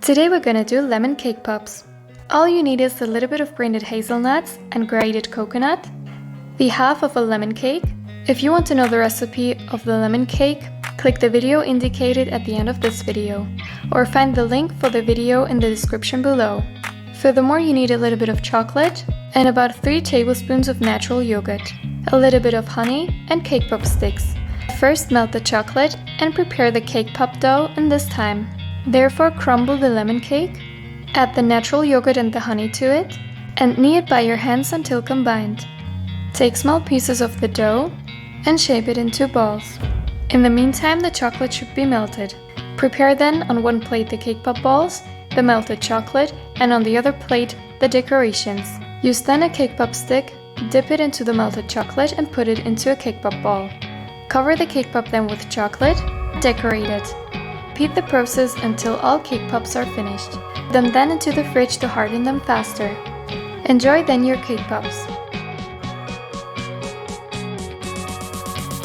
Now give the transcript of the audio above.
Today we're gonna do lemon cake pops. All you need is a little bit of grated hazelnuts and grated coconut, the half of a lemon cake. If you want to know the recipe of the lemon cake, click the video indicated at the end of this video, or find the link for the video in the description below. Furthermore, you need a little bit of chocolate and about 3 tablespoons of natural yogurt, a little bit of honey and cake pop sticks. First melt the chocolate and prepare the cake pop dough in this time. Therefore, crumble the lemon cake, add the natural yogurt and the honey to it, and knead it by your hands until combined. Take small pieces of the dough and shape it into balls. In the meantime, the chocolate should be melted. Prepare then on one plate the cake pop balls, the melted chocolate, and on the other plate the decorations. Use then a cake pop stick, dip it into the melted chocolate and put it into a cake pop ball. Cover the cake pop then with chocolate, decorate it. Repeat the process until all cake pops are finished. Put them then into the fridge to harden them faster. Enjoy then your cake pops.